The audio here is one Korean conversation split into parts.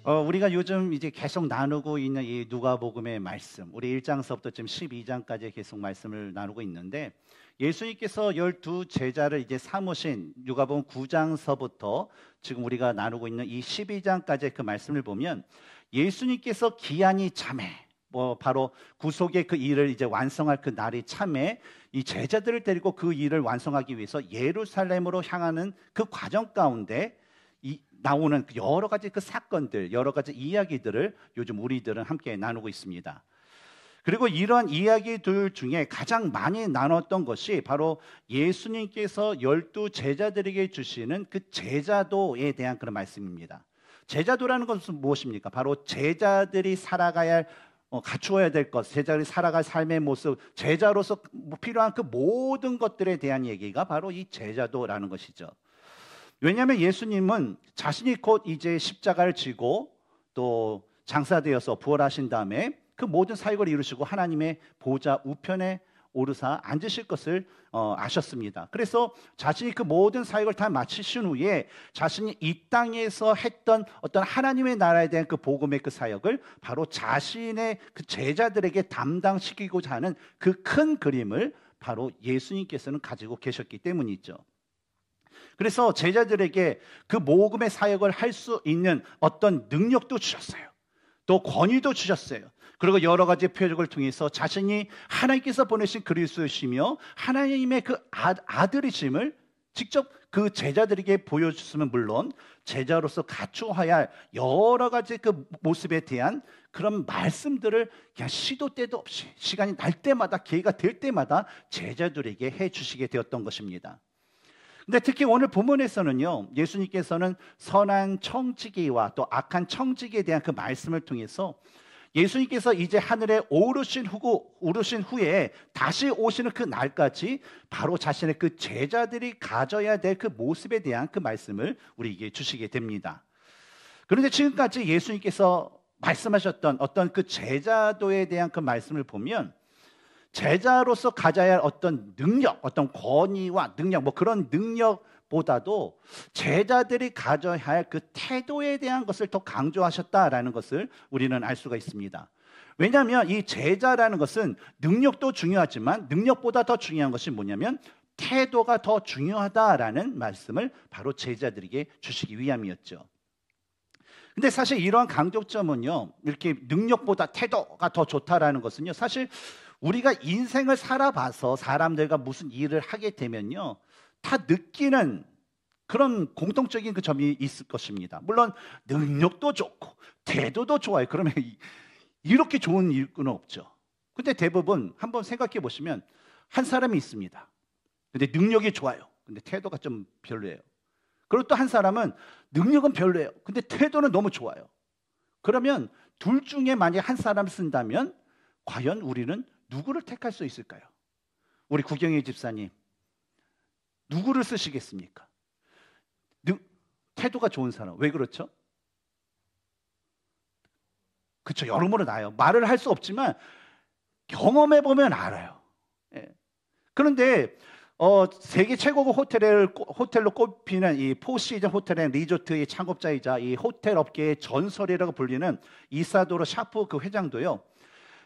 우리가 요즘 이제 계속 나누고 있는 이 누가복음의 말씀, 우리 1장서부터 지금 12장까지 계속 말씀을 나누고 있는데, 예수님께서 12 제자를 이제 삼으신 누가복음 9장서부터 지금 우리가 나누고 있는 이 12장까지의 그 말씀을 보면, 예수님께서 기한이 참해, 바로 구속의 그 일을 이제 완성할 그 날이 참해, 이 제자들을 데리고 그 일을 완성하기 위해서 예루살렘으로 향하는 그 과정 가운데 나오는 여러 가지 그 사건들, 여러 가지 이야기들을 요즘 우리들은 함께 나누고 있습니다. 그리고 이런 이야기들 중에 가장 많이 나눴던 것이 바로 예수님께서 12 제자들에게 주시는 그 제자도에 대한 그런 말씀입니다. 제자도라는 것은 무엇입니까? 바로 제자들이 살아가야 할, 갖추어야 될 것, 제자들이 살아갈 삶의 모습, 제자로서 필요한 그 모든 것들에 대한 얘기가 바로 이 제자도라는 것이죠. 왜냐하면 예수님은 자신이 곧 이제 십자가를 지고 또 장사되어서 부활하신 다음에 그 모든 사역을 이루시고 하나님의 보좌 우편에 오르사 앉으실 것을 아셨습니다. 그래서 자신이 그 모든 사역을 다 마치신 후에 자신이 이 땅에서 했던 어떤 하나님의 나라에 대한 그 복음의 그 사역을 바로 자신의 그 제자들에게 담당시키고자 하는 그 큰 그림을 바로 예수님께서는 가지고 계셨기 때문이죠. 그래서 제자들에게 그 복음의 사역을 할 수 있는 어떤 능력도 주셨어요. 또 권위도 주셨어요. 그리고 여러 가지 표적을 통해서 자신이 하나님께서 보내신 그리스도이시며 하나님의 그 아들이심을 직접 그 제자들에게 보여주셨으면 물론 제자로서 갖추어야 할 여러 가지 그 모습에 대한 그런 말씀들을 그냥 시도 때도 없이 시간이 날 때마다 기회가 될 때마다 제자들에게 해주시게 되었던 것입니다. 근데 특히 오늘 본문에서는요, 예수님께서는 선한 청지기와 또 악한 청지기에 대한 그 말씀을 통해서 예수님께서 이제 하늘에 오르신 후에 다시 오시는 그 날까지 바로 자신의 그 제자들이 가져야 될 그 모습에 대한 그 말씀을 우리에게 주시게 됩니다. 그런데 지금까지 예수님께서 말씀하셨던 어떤 그 제자도에 대한 그 말씀을 보면 제자로서 가져야 할 어떤 능력, 어떤 권위와 능력, 그런 능력보다도 제자들이 가져야 할 그 태도에 대한 것을 더 강조하셨다라는 것을 우리는 알 수가 있습니다. 왜냐하면 이 제자라는 것은 능력도 중요하지만 능력보다 더 중요한 것이 뭐냐면 태도가 더 중요하다라는 말씀을 바로 제자들에게 주시기 위함이었죠. 근데 사실 이러한 강조점은요, 이렇게 능력보다 태도가 더 좋다라는 것은요, 사실 우리가 인생을 살아봐서 사람들과 무슨 일을 하게 되면요, 다 느끼는 그런 공통적인 그 점이 있을 것입니다. 물론 능력도 좋고 태도도 좋아요. 그러면 이렇게 좋은 일꾼은 없죠. 근데 대부분 한번 생각해 보시면 한 사람이 있습니다. 근데 능력이 좋아요. 근데 태도가 좀 별로예요. 그리고 또 한 사람은 능력은 별로예요. 근데 태도는 너무 좋아요. 그러면 둘 중에 만약 한 사람을 쓴다면 과연 우리는 누구를 택할 수 있을까요? 우리 구경희 집사님, 누구를 쓰시겠습니까? 태도가 좋은 사람. 왜 그렇죠? 그렇죠. 여러모로 나요. 말을 할 수 없지만 경험해 보면 알아요. 예. 그런데 세계 최고급 호텔로 꼽히는 이 포시즌 호텔 앤 리조트의 창업자이자 이 호텔 업계의 전설이라고 불리는 이사도로 샤프 그 회장도요,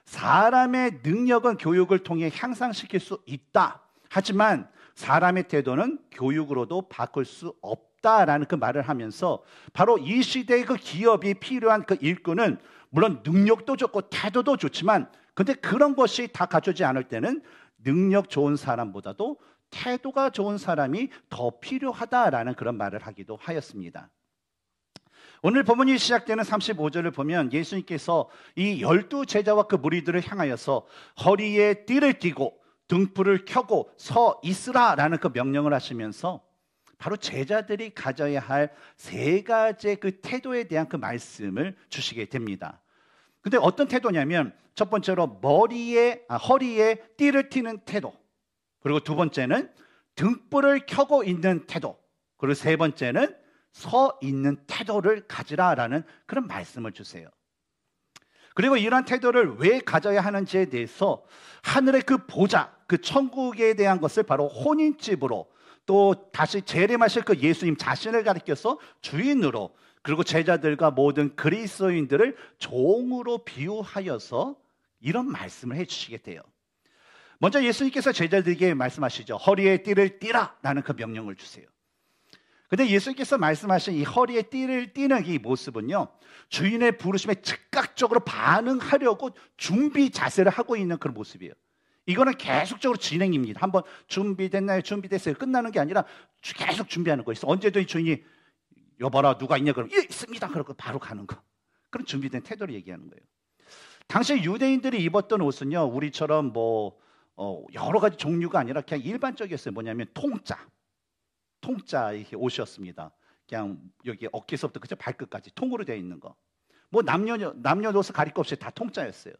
사람의 능력은 교육을 통해 향상시킬 수 있다. 하지만 사람의 태도는 교육으로도 바꿀 수 없다라는 그 말을 하면서 바로 이 시대의 그 기업이 필요한 그 일꾼은 물론 능력도 좋고 태도도 좋지만 근데 그런 것이 다 갖추지 않을 때는 능력 좋은 사람보다도 태도가 좋은 사람이 더 필요하다라는 그런 말을 하기도 하였습니다. 오늘 본문이 시작되는 35절을 보면 예수님께서 이 12 제자와 그 무리들을 향하여서 허리에 띠를 띠고 등불을 켜고 서 있으라라는 그 명령을 하시면서 바로 제자들이 가져야 할 세 가지의 그 태도에 대한 그 말씀을 주시게 됩니다. 근데 어떤 태도냐면 첫 번째로 허리에 띠를 띠는 태도, 그리고 두 번째는 등불을 켜고 있는 태도, 그리고 세 번째는 서 있는 태도를 가지라라는 그런 말씀을 주세요. 그리고 이러한 태도를 왜 가져야 하는지에 대해서 하늘의 그 보좌, 그 천국에 대한 것을 바로 혼인집으로 또 다시 재림하실 그 예수님 자신을 가리켜서 주인으로 그리고 제자들과 모든 그리스도인들을 종으로 비유하여서 이런 말씀을 해주시게 돼요. 먼저 예수님께서 제자들에게 말씀하시죠. 허리에 띠를 띠라 라는 그 명령을 주세요. 근데 예수님께서 말씀하신 이 허리에 띠를 띠는 이 모습은요, 주인의 부르심에 즉각적으로 반응하려고 준비 자세를 하고 있는 그런 모습이에요. 이거는 계속적으로 진행입니다. 한번 준비됐나요? 준비됐어요. 끝나는 게 아니라 계속 준비하는 거예요. 언제든 주인이 여봐라 누가 있냐 그러면 예 있습니다. 그러고 바로 가는 거. 그런 준비된 태도를 얘기하는 거예요. 당시 유대인들이 입었던 옷은요, 우리처럼 여러 가지 종류가 아니라 그냥 일반적이었어요. 뭐냐면 통짜 이렇게 옷이었습니다. 그냥 여기 어깨서부터 그저 발끝까지 통으로 되어 있는 거. 뭐 남녀노소 가릴 것 없이 다 통짜였어요.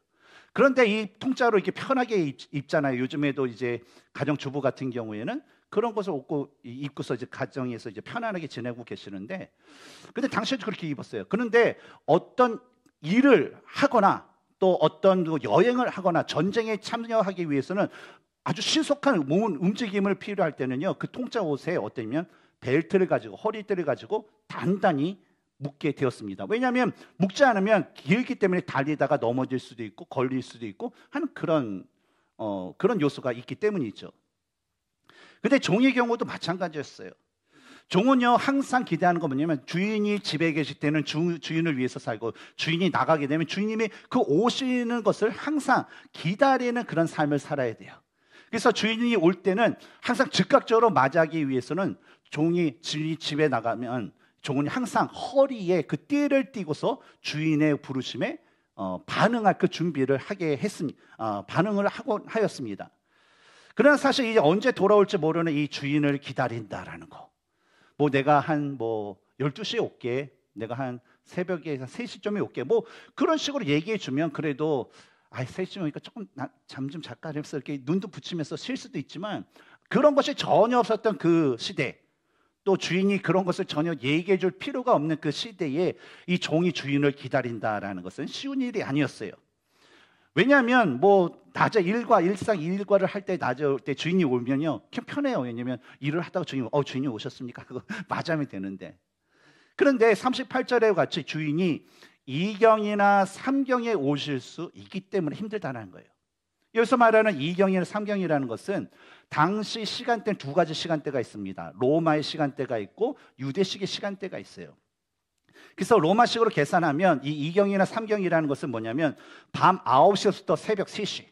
그런데 이 통짜로 이렇게 편하게 입잖아요. 요즘에도 이제 가정주부 같은 경우에는 그런 것을 입고서 이제 가정에서 이제 편안하게 지내고 계시는데, 근데 당시에도 그렇게 입었어요. 그런데 어떤 일을 하거나 또 어떤 여행을 하거나 전쟁에 참여하기 위해서는 아주 신속한 몸 움직임을 필요할 때는요, 그 통짜 옷에 어떠면 벨트를 가지고 허리띠를 가지고 단단히 묶게 되었습니다. 왜냐하면 묶지 않으면 길기 때문에 달리다가 넘어질 수도 있고 걸릴 수도 있고 하는 그런 요소가 있기 때문이죠. 근데 종의 경우도 마찬가지였어요. 종은요, 항상 기대하는 건 뭐냐면 주인이 집에 계실 때는 주인을 위해서 살고, 주인이 나가게 되면 주인님이 그 오시는 것을 항상 기다리는 그런 삶을 살아야 돼요. 그래서 주인이 올 때는 항상 즉각적으로 맞이하기 위해서는 주인이 집에 나가면 종은 항상 허리에 그 띠를 띠고서 주인의 부르심에 반응할 그 준비를 하게 했습니다. 반응을 하였습니다. 그러나 사실 이제 언제 돌아올지 모르는 이 주인을 기다린다라는 거. 내가 한 12시에 올게, 내가 한 새벽에 3시쯤에 올게, 그런 식으로 얘기해 주면 그래도 3시쯤 오니까 조금 잠 좀 잘까 해서 이렇게 눈도 붙이면서 쉴 수도 있지만, 그런 것이 전혀 없었던 그 시대, 또 주인이 그런 것을 전혀 얘기해 줄 필요가 없는 그 시대에 이 종이 주인을 기다린다라는 것은 쉬운 일이 아니었어요. 왜냐하면 낮에 일상 일과를 할 때 낮에 올 때 주인이 오면요 편해요. 왜냐하면 일을 하다가 주인이 오셨습니까? 그거 맞으면 되는데. 그런데 38절에 같이 주인이 2경이나 3경에 오실 수 있기 때문에 힘들다는 거예요. 여기서 말하는 2경이나 3경이라는 것은 당시 시간대는 두 가지 시간대가 있습니다. 로마의 시간대가 있고 유대식의 시간대가 있어요. 그래서 로마식으로 계산하면 이 2경이나 3경이라는 것은 뭐냐면 밤 9시부터 새벽 3시.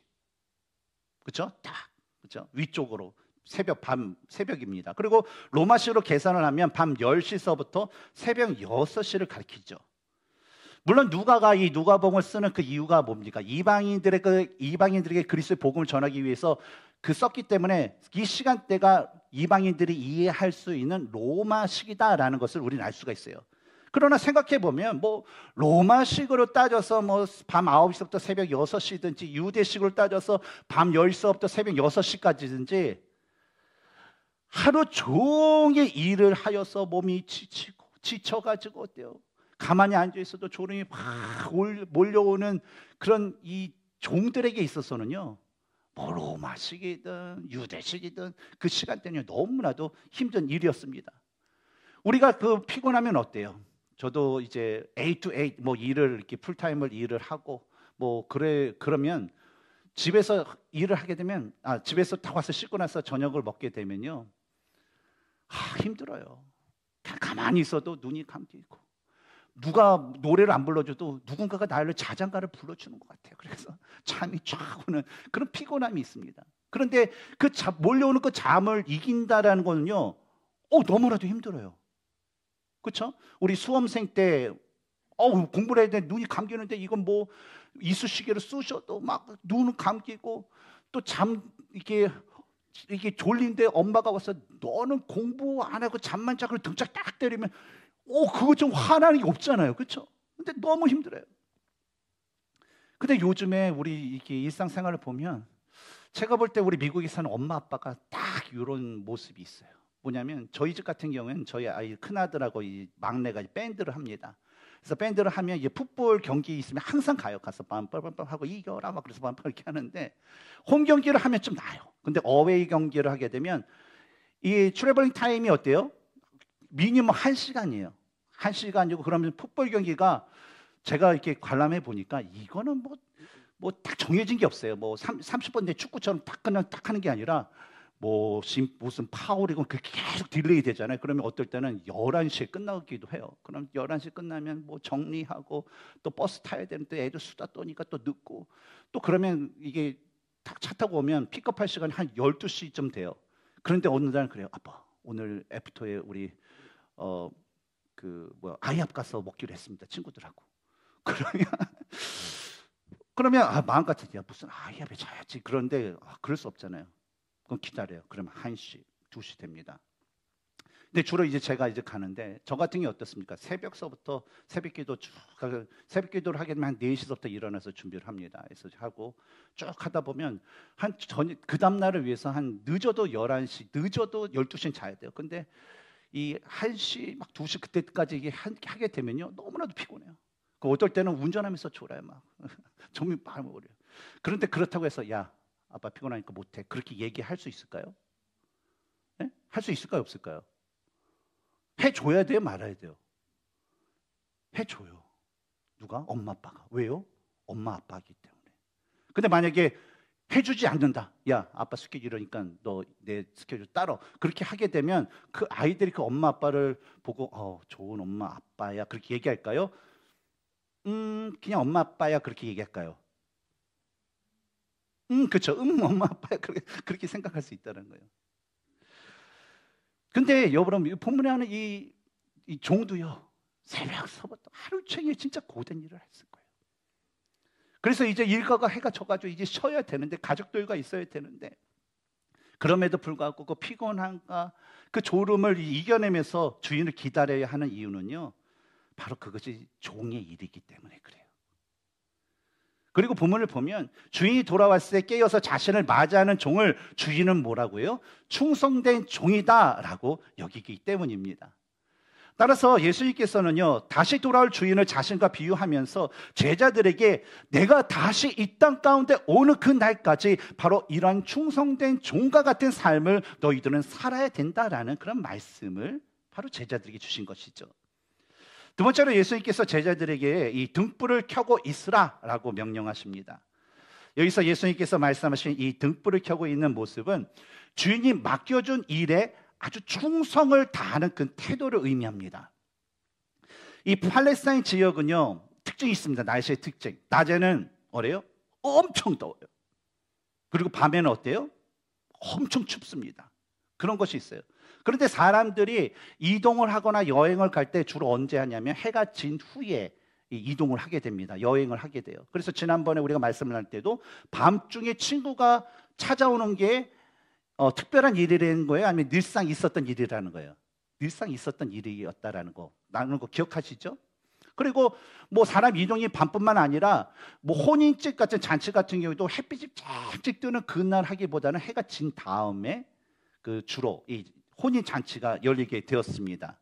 그렇죠? 그렇죠? 위쪽으로 새벽입니다. 그리고 로마식으로 계산을 하면 밤 10시서부터 새벽 6시를 가리키죠. 물론 누가가 이 누가복음을 쓰는 그 이유가 뭡니까? 이방인들에게 그리스도의 복음을 전하기 위해서 썼기 때문에 이 시간대가 이방인들이 이해할 수 있는 로마식이다라는 것을 우리는 알 수가 있어요. 그러나 생각해 보면 로마식으로 따져서 밤 9시부터 새벽 6시든지 유대식으로 따져서 밤 10시부터 새벽 6시까지든지 하루 종일 일을 하여서 몸이 지쳐가지고 어때요? 가만히 앉아 있어도 졸음이 막 몰려오는 그런 이 종들에게 있어서는요, 로마식이든 유대식이든 그 시간대는 너무나도 힘든 일이었습니다. 우리가 피곤하면 어때요? 저도 이제 8 to 8 일을 이렇게 풀타임을 일을 하고 그러면 집에서 일을 하게 되면 집에서 다 와서 씻고 나서 저녁을 먹게 되면요, 힘들어요. 그냥 가만히 있어도 눈이 감기고, 누가 노래를 안 불러줘도 누군가가 나를 자장가를 불러주는 것 같아요. 그래서 잠이 쫙 오는 그런 피곤함이 있습니다. 그런데 몰려오는 그 잠을 이긴다라는 거는요, 너무나도 힘들어요. 그렇죠? 우리 수험생 때 공부를 해야 되는데 눈이 감기는데 이건 이쑤시개를 쑤셔도 막 눈은 감기고, 또 이게 졸린데 엄마가 와서 너는 공부 안 하고 잠만 자고 등짝 딱 때리면 그거 좀 화나는 게 없잖아요. 그렇죠? 근데 너무 힘들어요. 근데 요즘에 우리 이렇게 일상생활을 보면, 제가 볼 때 우리 미국에 사는 엄마 아빠가 딱 이런 모습이 있어요. 뭐냐면 저희 집 같은 경우에는 저희 아이 큰아들하고 이 막내가 밴드를 합니다. 그래서 밴드를 하면 이제 풋볼 경기 있으면 항상 가서 빰빰빰빰 하고 이겨라 막 그래서 빰빰 이렇게 하는데, 홈 경기를 하면 좀 나아요. 근데 어웨이 경기를 하게 되면 이 트래블링 타임이 어때요? 미니멈 1시간이에요. 1시간이고 그러면 풋볼 경기가 제가 이렇게 관람해 보니까 이거는 뭐 딱 정해진 게 없어요. 뭐 30분 내 축구처럼 딱 그냥 딱 하는 게 아니라 무슨 파울이고 그렇게 계속 딜레이 되잖아요. 그러면 어떨 때는 11시에 끝나기도 해요. 그럼 11시 끝나면 뭐 정리하고 또 버스 타야 되는데 애들 수다 떠니까 또 늦고 또 그러면 이게 딱 차 타고 오면 픽업할 시간이 한 12시쯤 돼요. 그런데 어느 날은 그래요. 아빠, 오늘 애프터에 우리 아이합 가서 먹기로 했습니다. 친구들하고. 그러면 마음 같은데 무슨 아이합에 자야지. 그런데 그럴 수 없잖아요. 그럼 기다려요. 그러면 1시, 2시 됩니다. 근데 주로 이제 제가 이제 가는데 저 같은 게 어떻습니까? 새벽서부터 새벽기도 새벽기도를 하게 되면 한 4시부터 일어나서 준비를 합니다. 그래서 하고 쭉 하다 보면 그 다음 날을 위해서 한 늦어도 11시, 늦어도 12시는 자야 돼요. 근데 이 1시 막 2시 그때까지 이게 하게 되면요 너무나도 피곤해요. 어떨 때는 운전하면서 졸아요. 막 정말 밤을 오래요. 그런데 그렇다고 해서 야 아빠 피곤하니까 못해 그렇게 얘기할 수 있을까요? 네? 할 수 있을까요? 없을까요? 해줘야 돼요? 말아야 돼요? 해줘요. 누가? 엄마 아빠가. 왜요? 엄마 아빠이기 때문에. 근데 만약에 해주지 않는다. 야 아빠 스케줄 이러니까 너 내 스케줄 따라. 그렇게 하게 되면 그 아이들이 그 엄마 아빠를 보고 좋은 엄마 아빠야 그렇게 얘기할까요? 그냥 엄마 아빠야 그렇게 얘기할까요? 그렇죠. 엄마 아빠야 그렇게 생각할 수 있다는 거예요. 근데 여러분 본문에 하는 이 종도요 새벽서부터 하루 종일 진짜 고된 일을 했을 거예요. 그래서 이제 일과가 해가 져가지고 이제 쉬어야 되는데 가족들과 있어야 되는데 그럼에도 불구하고 그 피곤함과 그 졸음을 이겨내면서 주인을 기다려야 하는 이유는요 바로 그것이 종의 일이기 때문에 그래요. 그리고 본문을 보면 주인이 돌아왔을 때 깨어서 자신을 맞이하는 종을 주인은 뭐라고요? 충성된 종이다라고 여기기 때문입니다. 따라서 예수님께서는요 다시 돌아올 주인을 자신과 비유하면서 제자들에게 내가 다시 이 땅 가운데 오는 그 날까지 바로 이러한 충성된 종과 같은 삶을 너희들은 살아야 된다라는 그런 말씀을 바로 제자들에게 주신 것이죠. 두 번째로 예수님께서 제자들에게 이 등불을 켜고 있으라라고 명령하십니다. 여기서 예수님께서 말씀하신 이 등불을 켜고 있는 모습은 주인이 맡겨준 일에 아주 충성을 다하는 그 태도를 의미합니다. 이 팔레스타인 지역은요 특징이 있습니다. 날씨의 특징. 낮에는 뭐래요? 엄청 더워요. 그리고 밤에는 어때요? 엄청 춥습니다. 그런 것이 있어요. 그런데 사람들이 이동을 하거나 여행을 갈 때 주로 언제 하냐면 해가 진 후에 이동을 하게 됩니다. 여행을 하게 돼요. 그래서 지난번에 우리가 말씀을 할 때도 밤중에 친구가 찾아오는 게 특별한 일이라는 거예요? 아니면 늘상 있었던 일이라는 거예요? 늘상 있었던 일이었다라는 거 기억하시죠? 그리고 뭐 사람 이동이 밤뿐만 아니라 뭐 혼인집 같은 잔치 같은 경우도 햇빛이 쫙찍 뜨는 그날 하기보다는 해가 진 다음에 그 주로 이 혼인 잔치가 열리게 되었습니다.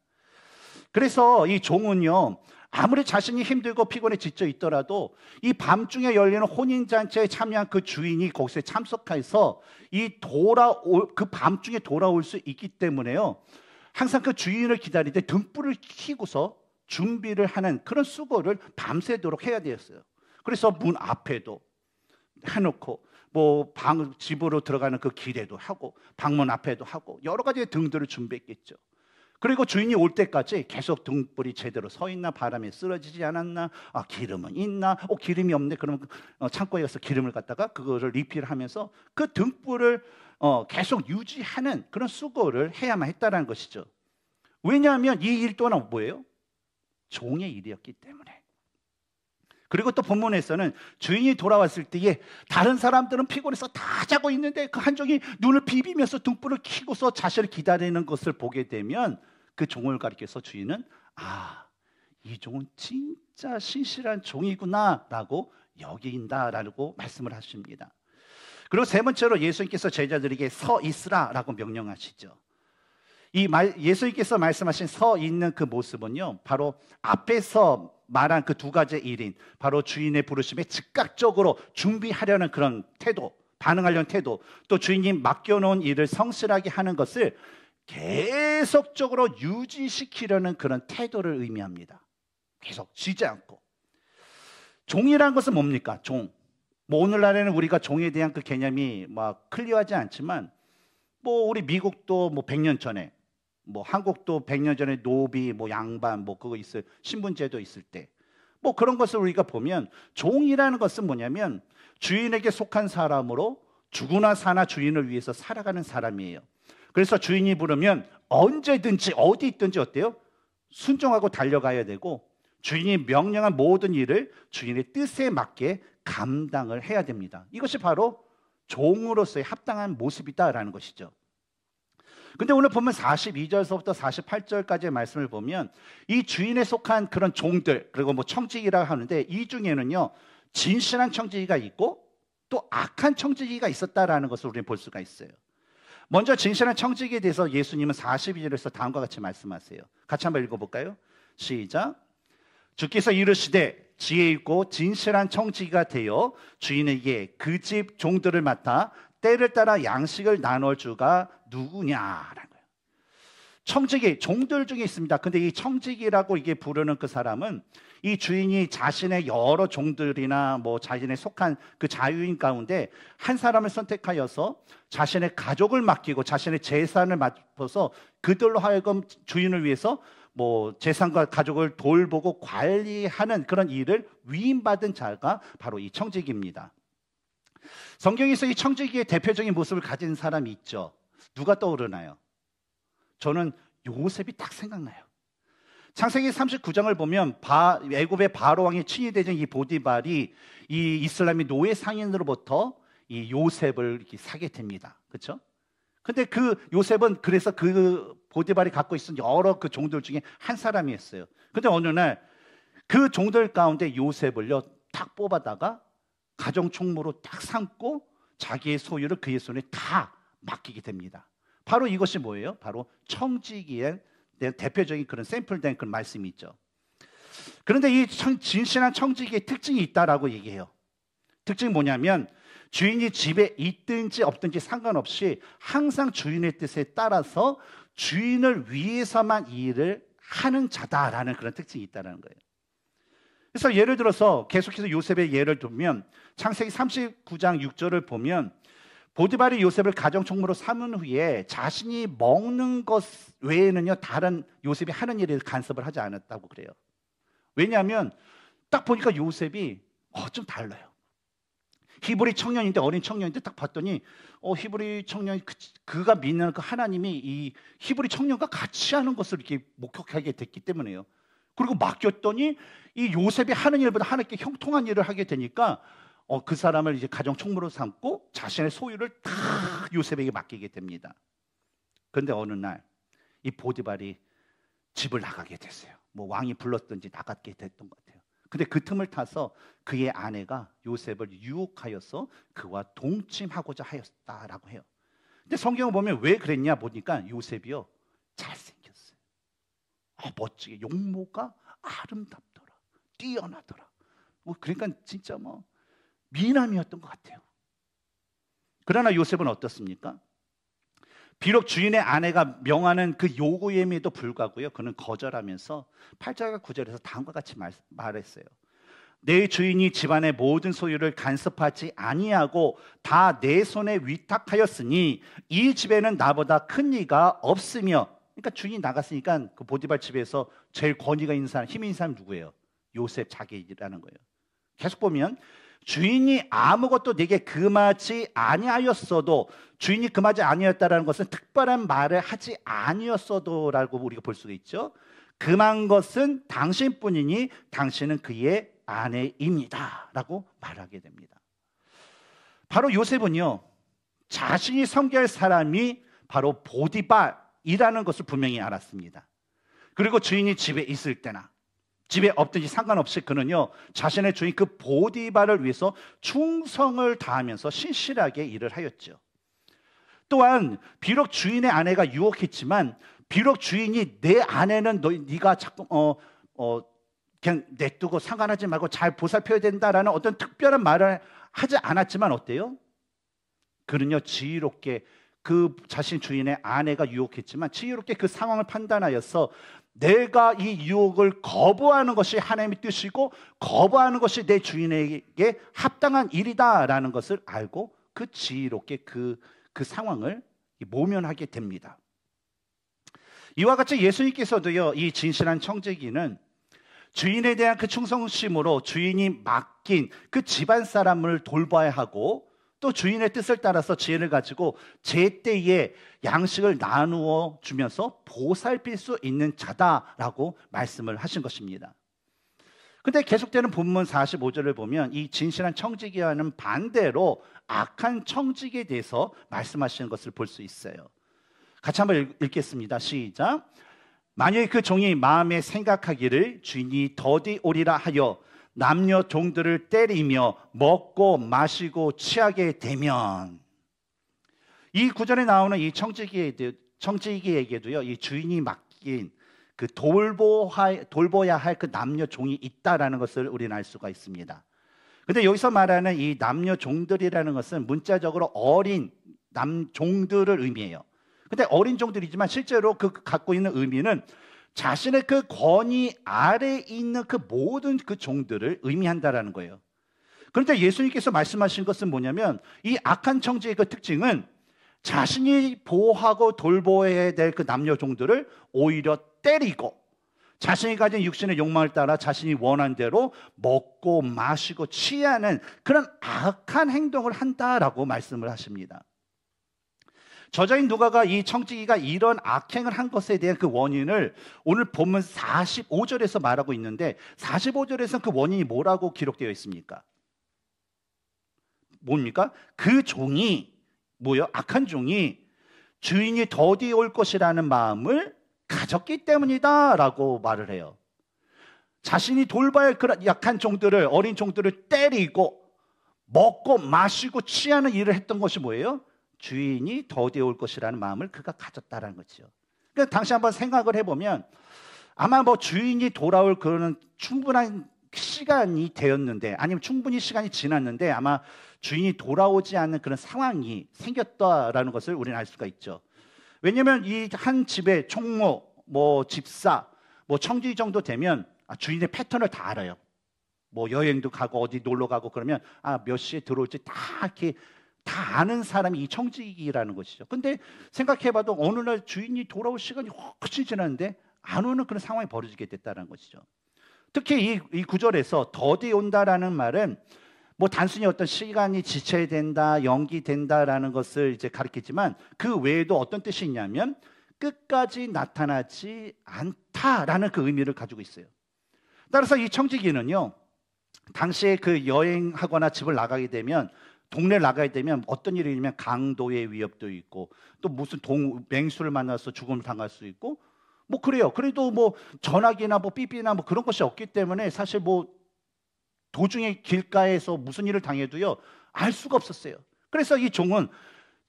그래서 이 종은요 아무리 자신이 힘들고 피곤에 지쳐 있더라도 이 밤중에 열리는 혼인 잔치에 참여한 그 주인이 거기서 참석해서 그 밤중에 돌아올 수 있기 때문에요 항상 그 주인을 기다릴 때 등불을 켜고서 준비를 하는 그런 수고를 밤새도록 해야 되었어요. 그래서 문 앞에도 해놓고 뭐 집으로 들어가는 그 길에도 하고 방문 앞에도 하고 여러 가지의 등들을 준비했겠죠. 그리고 주인이 올 때까지 계속 등불이 제대로 서 있나, 바람에 쓰러지지 않았나, 기름은 있나, 기름이 없네. 그러면 창고에 가서 기름을 갖다가 그거를 리필하면서 그 등불을 계속 유지하는 그런 수고를 해야만 했다는 것이죠. 왜냐하면 이 일 또한 뭐예요? 종의 일이었기 때문에. 그리고 또 본문에서는 주인이 돌아왔을 때에 다른 사람들은 피곤해서 다 자고 있는데 그 한 종이 눈을 비비면서 등불을 켜고서 자신을 기다리는 것을 보게 되면 그 종을 가리켜서 주인은 이 종은 진짜 신실한 종이구나 라고 여긴다라고 말씀을 하십니다. 그리고 세 번째로 예수님께서 제자들에게 서 있으라 라고 명령하시죠. 예수님께서 말씀하신 서 있는 그 모습은요 바로 앞에서 말한 그 두 가지 일인 바로 주인의 부르심에 즉각적으로 준비하려는 그런 태도, 반응하려는 태도, 또 주인이 맡겨놓은 일을 성실하게 하는 것을 계속적으로 유지시키려는 그런 태도를 의미합니다. 계속 쉬지 않고. 종이라는 것은 뭡니까? 종. 뭐 오늘날에는 우리가 종에 대한 그 개념이 막 클리어하지 않지만, 뭐 우리 미국도 뭐 100년 전에, 뭐 한국도 100년 전에 노비, 뭐 양반, 뭐 그거 있을, 신분제도 있을 때, 뭐 그런 것을 우리가 보면 종이라는 것은 뭐냐면 주인에게 속한 사람으로 죽으나 사나 주인을 위해서 살아가는 사람이에요. 그래서 주인이 부르면 언제든지 어디 있든지 어때요? 순종하고 달려가야 되고, 주인이 명령한 모든 일을 주인의 뜻에 맞게 감당을 해야 됩니다. 이것이 바로 종으로서의 합당한 모습이다라는 것이죠. 근데 오늘 보면 42절서부터 48절까지의 말씀을 보면 이 주인에 속한 그런 종들, 그리고 뭐 청지기라고 하는데, 이 중에는요 진실한 청지기가 있고 또 악한 청지기가 있었다라는 것을 우리는 볼 수가 있어요. 먼저 진실한 청지기에 대해서 예수님은 42절에서 다음과 같이 말씀하세요. 같이 한번 읽어볼까요? 시작. 주께서 이르시되 지혜 있고 진실한 청지기가 되어 주인에게 그 집 종들을 맡아 때를 따라 양식을 나눌 주가 누구냐라는 거예요. 청지기, 종들 중에 있습니다. 근데 이 청지기라고 이게 부르는 그 사람은 이 주인이 자신의 여러 종들이나 뭐 자신의 속한 그 자유인 가운데 한 사람을 선택하여서 자신의 가족을 맡기고 자신의 재산을 맡아서 그들로 하여금 주인을 위해서 뭐 재산과 가족을 돌보고 관리하는 그런 일을 위임받은 자가 바로 이 청지기입니다. 성경에서 이 청지기의 대표적인 모습을 가진 사람이 있죠. 누가 떠오르나요? 저는 요셉이 딱 생각나요. 창세기 39장을 보면 애굽의 바로 왕의 친위대장 이 보디발이 이 이슬람의 노예 상인으로부터 이 요셉을 이렇게 사게 됩니다. 그렇죠? 근데 그 요셉은 그래서 그 보디발이 갖고 있었던 여러 그 종들 중에 한 사람이었어요. 근데 어느 날 그 종들 가운데 요셉을요 딱 뽑아다가 가정 총무로 딱 삼고 자기의 소유를 그의 손에 다 맡기게 됩니다. 바로 이것이 뭐예요? 바로 청지기의 대표적인 그런 샘플된 그런 말씀이 있죠. 그런데 이 진실한 청지기의 특징이 있다라고 얘기해요. 특징이 뭐냐면 주인이 집에 있든지 없든지 상관없이 항상 주인의 뜻에 따라서 주인을 위해서만 일을 하는 자다라는 그런 특징이 있다는 거예요. 그래서 예를 들어서 계속해서 요셉의 예를 들면 창세기 39장 6절을 보면 보디발이 요셉을 가정총무로 삼은 후에 자신이 먹는 것 외에는요 다른 요셉이 하는 일에 간섭을 하지 않았다고 그래요. 왜냐하면 딱 보니까 요셉이 좀 달라요. 히브리 청년인데, 어린 청년인데 딱 봤더니 히브리 청년 그가 믿는 그 하나님이 이 히브리 청년과 같이 하는 것을 이렇게 목격하게 됐기 때문에요. 그리고 맡겼더니 이 요셉이 하는 일보다 하나님께 형통한 일을 하게 되니까 그 사람을 이제 가정 총무로 삼고 자신의 소유를 다 요셉에게 맡기게 됩니다. 그런데 어느 날 이 보디발이 집을 나가게 됐어요. 뭐 왕이 불렀든지 나가게 됐던 것 같아요. 근데 그 틈을 타서 그의 아내가 요셉을 유혹하여서 그와 동침하고자 하였다라고 해요. 근데 성경을 보면 왜 그랬냐 보니까 요셉이요 잘생겼어요. 멋지게, 용모가 아름답더라, 뛰어나더라. 그러니까 진짜 뭐 미남이었던 것 같아요. 그러나 요셉은 어떻습니까? 비록 주인의 아내가 명하는 그 요구임에도 불구하고요 그는 거절하면서 8절과 9절에서 다음과 같이 말했어요. 내 주인이 집안의 모든 소유를 간섭하지 아니하고 다 내 손에 위탁하였으니 이 집에는 나보다 큰 이가 없으며, 그러니까 주인이 나갔으니까 그 보디발 집에서 제일 권위가 있는 사람, 힘이 있는 사람 누구예요? 요셉 자기라는 거예요. 계속 보면 주인이 아무것도 내게 금하지 아니하였어도, 주인이 금하지 아니었다라는 것은 특별한 말을 하지 아니었어도라고 우리가 볼 수가 있죠. 금한 것은 당신뿐이니 당신은 그의 아내입니다 라고 말하게 됩니다. 바로 요셉은요 자신이 섬겨할 사람이 바로 보디발이라는 것을 분명히 알았습니다. 그리고 주인이 집에 있을 때나 집에 없든지 상관없이 그는요 자신의 주인 그 보디발을 위해서 충성을 다하면서 신실하게 일을 하였죠. 또한 비록 주인의 아내가 유혹했지만, 비록 주인이 내 아내는 네가 자꾸 그냥 냅두고 상관하지 말고 잘 보살펴야 된다라는 어떤 특별한 말을 하지 않았지만 어때요? 그는요 지혜롭게 그 자신 주인의 아내가 유혹했지만 지혜롭게 그 상황을 판단하여서 내가 이 유혹을 거부하는 것이 하나님의 뜻이고 거부하는 것이 내 주인에게 합당한 일이다라는 것을 알고 그 지혜롭게 그 상황을 모면하게 됩니다. 이와 같이 예수님께서도요, 이 진실한 청지기는 주인에 대한 그 충성심으로 주인이 맡긴 그 집안 사람을 돌봐야 하고 또 주인의 뜻을 따라서 지혜를 가지고 제때에 양식을 나누어 주면서 보살필 수 있는 자다라고 말씀을 하신 것입니다. 근데 계속되는 본문 45절을 보면 이 진실한 청지기와는 반대로 악한 청지기에 대해서 말씀하시는 것을 볼 수 있어요. 같이 한번 읽겠습니다. 시작. 만일 그 종이 마음에 생각하기를 주인이 더디 오리라 하여 남녀 종들을 때리며 먹고 마시고 취하게 되면, 이 구절에 나오는 이 청지기에게도요, 이 주인이 맡긴 그 돌보야 할 그 남녀 종이 있다라는 것을 우리는 알 수가 있습니다. 근데 여기서 말하는 이 남녀 종들이라는 것은 문자적으로 어린 종들을 의미해요. 근데 어린 종들이지만 실제로 그 갖고 있는 의미는 자신의 그 권위 아래에 있는 그 모든 그 종들을 의미한다라는 거예요. 그런데 예수님께서 말씀하신 것은 뭐냐면 이 악한 청지의 그 특징은 자신이 보호하고 돌보아야 될 그 남녀 종들을 오히려 때리고 자신이 가진 육신의 욕망을 따라 자신이 원한 대로 먹고 마시고 취하는 그런 악한 행동을 한다라고 말씀을 하십니다. 저자인 누가가 이 청지기가 이런 악행을 한 것에 대한 그 원인을 오늘 본문 45절에서 말하고 있는데 45절에서는 그 원인이 뭐라고 기록되어 있습니까? 뭡니까? 그 종이 뭐요? 악한 종이 주인이 더디 올 것이라는 마음을 가졌기 때문이다 라고 말을 해요. 자신이 돌봐야 할 그런 약한 종들을, 어린 종들을 때리고 먹고 마시고 취하는 일을 했던 것이 뭐예요? 주인이 더디어 올 것이라는 마음을 그가 가졌다라는 거죠. 그러니까 당시 한번 생각을 해보면 아마 뭐 주인이 돌아올 그런 충분한 시간이 되었는데 아니면 충분히 시간이 지났는데 아마 주인이 돌아오지 않는 그런 상황이 생겼다라는 것을 우리는 알 수가 있죠. 왜냐하면 이 한 집의 총무, 뭐 집사, 뭐 청지 정도 되면 주인의 패턴을 다 알아요. 뭐 여행도 가고 어디 놀러 가고 그러면 몇 시에 들어올지 다 이렇게 다 아는 사람이 이 청지기라는 것이죠. 근데 생각해봐도 어느 날 주인이 돌아올 시간이 훨씬 지났는데 안 오는 그런 상황이 벌어지게 됐다는 것이죠. 특히 이 구절에서 더디 온다라는 말은 뭐 단순히 어떤 시간이 지체야 된다, 연기된다라는 것을 이제 가리키지만 그 외에도 어떤 뜻이 있냐면 끝까지 나타나지 않다라는 그 의미를 가지고 있어요. 따라서 이 청지기는요, 당시에 그 여행하거나 집을 나가게 되면 동네를 나가게 되면 어떤 일이 있냐면 강도의 위협도 있고 또 무슨 맹수를 만나서 죽음을 당할 수 있고 뭐 그래요. 그래도 뭐 전화기나 뭐 삐삐나 뭐 그런 것이 없기 때문에 사실 뭐 도중에 길가에서 무슨 일을 당해도요 알 수가 없었어요. 그래서 이 종은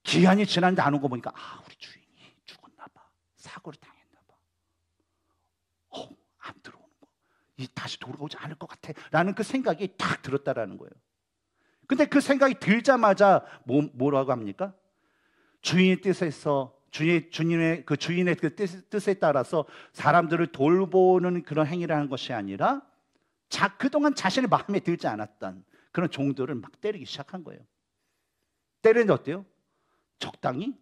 기한이 지났는데 안 온 거 보니까 우리 주인이 죽었나 봐, 사고를 당했나 봐, 안 들어오는 거, 다시 돌아오지 않을 것 같아 라는 그 생각이 딱 들었다라는 거예요. 근데 그 생각이 들자마자 뭐라고 합니까? 주인의 뜻에서 주인의 그 뜻에 따라서 사람들을 돌보는 그런 행위를 하는 것이 아니라 그동안 자신의 마음에 들지 않았던 그런 종들을 막 때리기 시작한 거예요. 때리는데 어때요? 적당히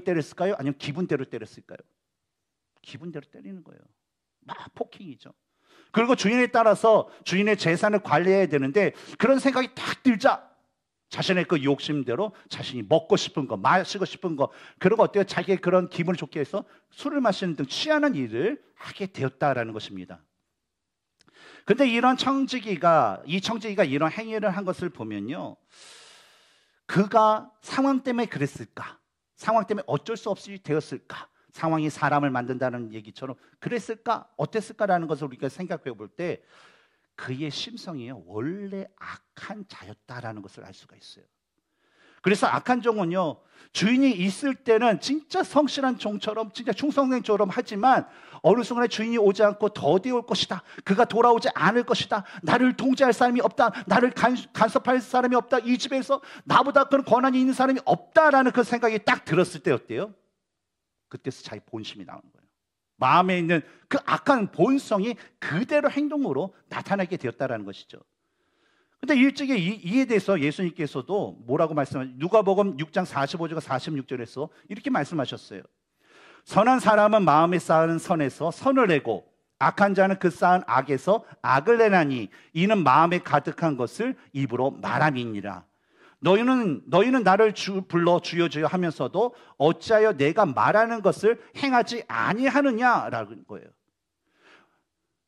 때렸을까요? 아니면 기분대로 때렸을까요? 기분대로 때리는 거예요. 막 폭행이죠. 그리고 주인에 따라서 주인의 재산을 관리해야 되는데 그런 생각이 딱 들자 자신의 그 욕심대로 자신이 먹고 싶은 거, 마시고 싶은 거, 그리고 어때요? 자기의 그런 기분을 좋게 해서 술을 마시는 등 취하는 일을 하게 되었다라는 것입니다. 근데 이 청지기가 이런 행위를 한 것을 보면요, 그가 상황 때문에 그랬을까? 상황 때문에 어쩔 수 없이 되었을까? 상황이 사람을 만든다는 얘기처럼 그랬을까? 어땠을까라는 것을 우리가 생각해 볼 때 그의 심성이요 원래 악한 자였다라는 것을 알 수가 있어요. 그래서 악한 종은요, 주인이 있을 때는 진짜 성실한 종처럼, 진짜 충성된 종처럼 하지만 어느 순간에 주인이 오지 않고 더디에 올 것이다, 그가 돌아오지 않을 것이다, 나를 통제할 사람이 없다, 나를 간섭할 사람이 없다, 이 집에서 나보다 그런 권한이 있는 사람이 없다라는 그 생각이 딱 들었을 때 어때요? 그때서 자기 본심이 나오는 거예요. 마음에 있는 그 악한 본성이 그대로 행동으로 나타나게 되었다라는 것이죠. 근데 일찍이 이에 대해서 예수님께서도 뭐라고 말씀하셨어요? 누가복음 6장 45절과 46절에서 이렇게 말씀하셨어요. 선한 사람은 마음에 쌓은 선에서 선을 내고 악한 자는 그 쌓은 악에서 악을 내나니 이는 마음에 가득한 것을 입으로 말함이니라. 너희는 나를 불러 주여 주여 하면서도 어찌하여 내가 말하는 것을 행하지 아니하느냐라는 거예요.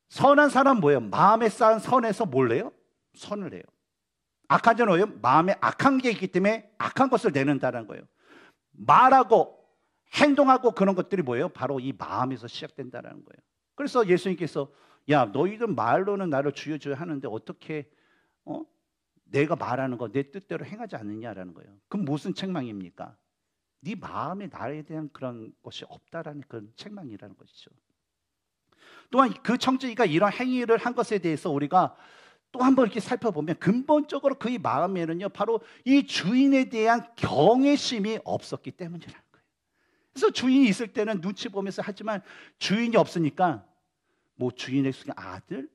선한 사람 뭐예요? 마음에 쌓은 선에서 뭘 내요? 선을 내요. 악한 자는 뭐예요? 마음에 악한 게 있기 때문에 악한 것을 내는다는 거예요. 말하고 행동하고 그런 것들이 뭐예요? 바로 이 마음에서 시작된다는 거예요. 그래서 예수님께서 야, 너희들 말로는 나를 주여 주여 하는데 어떻게 내가 말하는 거 내 뜻대로 행하지 않느냐라는 거예요. 그럼 무슨 책망입니까? 네 마음에 나에 대한 그런 것이 없다라는 그런 책망이라는 것이죠. 또한 그 청지기가 이런 행위를 한 것에 대해서 우리가 또 한 번 이렇게 살펴보면 근본적으로 그의 마음에는요, 바로 이 주인에 대한 경외심이 없었기 때문이라는 거예요. 그래서 주인이 있을 때는 눈치 보면서 하지만 주인이 없으니까 뭐 주인의 아들,